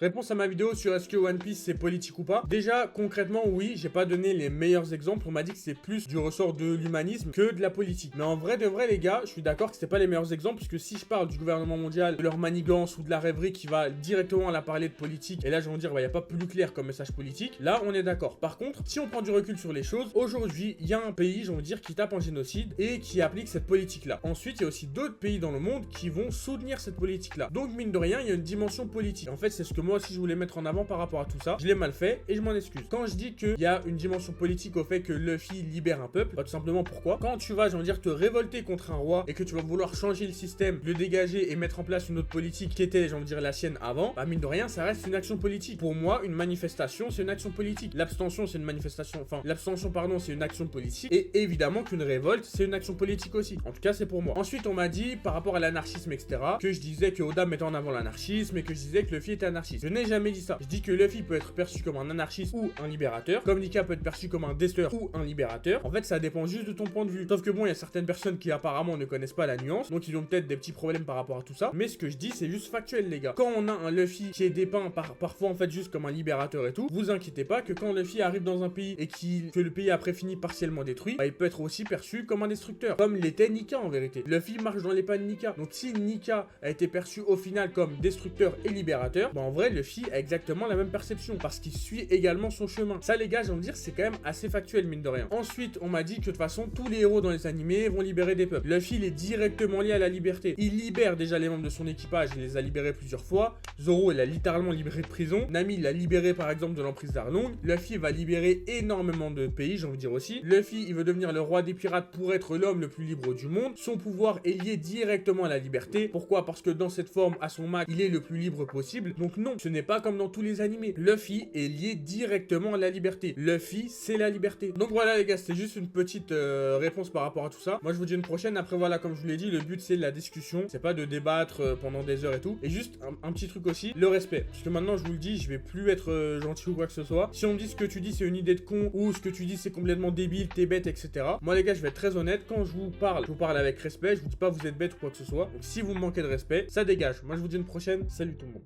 Réponse à ma vidéo sur est-ce que One Piece c'est politique ou pas. Déjà, concrètement, oui, j'ai pas donné les meilleurs exemples. On m'a dit que c'est plus du ressort de l'humanisme que de la politique. Mais en vrai de vrai, les gars, je suis d'accord que c'était pas les meilleurs exemples, puisque si je parle du gouvernement mondial, de leur manigance ou de la rêverie qui va directement à la parler de politique, et là, je vais vous dire, il n'y a pas plus clair comme message politique, là, on est d'accord. Par contre, si on prend du recul sur les choses, aujourd'hui, il y a un pays, j'ai envie de dire, qui tape en génocide et qui applique cette politique-là. Ensuite, il y a aussi d'autres pays dans le monde qui vont soutenir cette politique-là. Donc, mine de rien, il y a une dimension politique. En fait, c'est ce que moi aussi je voulais mettre en avant par rapport à tout ça. Je l'ai mal fait et je m'en excuse. Quand je dis qu'il y a une dimension politique au fait que Luffy libère un peuple, tout simplement pourquoi? Quand tu vas, j'ai envie de dire, te révolter contre un roi et que tu vas vouloir changer le système, le dégager et mettre en place une autre politique qui était, j'ai envie de dire, la sienne avant, bah mine de rien, ça reste une action politique. Pour moi, une manifestation, c'est une action politique. L'abstention, c'est une manifestation, enfin, l'abstention, pardon, c'est une action politique. Et évidemment qu'une révolte, c'est une action politique aussi. En tout cas, c'est pour moi. Ensuite, on m'a dit, par rapport à l'anarchisme, etc., que je disais que Oda mettait en avant l'anarchisme et que je disais que Luffy était anarchiste. Je n'ai jamais dit ça. Je dis que Luffy peut être perçu comme un anarchiste ou un libérateur, comme Nika peut être perçu comme un destructeur ou un libérateur. En fait, ça dépend juste de ton point de vue. Sauf que bon, il y a certaines personnes qui apparemment ne connaissent pas la nuance, donc ils ont peut-être des petits problèmes par rapport à tout ça. Mais ce que je dis, c'est juste factuel, les gars. Quand on a un Luffy qui est dépeint parfois en fait juste comme un libérateur et tout, vous inquiétez pas que quand Luffy arrive dans un pays et que le pays après fini partiellement détruit, bah, il peut être aussi perçu comme un destructeur, comme l'était Nika en vérité. Luffy marche dans les pas de Nika. Donc si Nika a été perçu au final comme destructeur et libérateur, bah en vrai Luffy a exactement la même perception parce qu'il suit également son chemin. Ça les gars, j'ai envie de dire, c'est quand même assez factuel mine de rien. Ensuite, on m'a dit que de toute façon tous les héros dans les animés vont libérer des peuples. Luffy il est directement lié à la liberté. Il libère déjà les membres de son équipage, il les a libérés plusieurs fois. Zoro il a littéralement libéré de prison. Nami il a libéré par exemple de l'emprise d'Arlong. Luffy va libérer énormément de pays, j'ai envie de dire aussi. Luffy il veut devenir le roi des pirates pour être l'homme le plus libre du monde. Son pouvoir est lié directement à la liberté. Pourquoi? Parce que dans cette forme, à son max, il est le plus libre possible. Donc non, ce n'est pas comme dans tous les animés. Luffy est lié directement à la liberté. Luffy, c'est la liberté. Donc voilà les gars, c'était juste une petite réponse par rapport à tout ça. Moi je vous dis une prochaine. Après voilà, comme je vous l'ai dit, le but c'est la discussion. C'est pas de débattre pendant des heures et tout. Et juste un petit truc aussi, le respect. Parce que maintenant je vous le dis, je vais plus être gentil ou quoi que ce soit. Si on me dit ce que tu dis c'est une idée de con ou ce que tu dis c'est complètement débile, t'es bête, etc. Moi les gars, je vais être très honnête. Quand je vous parle avec respect. Je vous dis pas vous êtes bête ou quoi que ce soit. Donc si vous me manquez de respect, ça dégage. Moi je vous dis une prochaine. Salut tout le monde.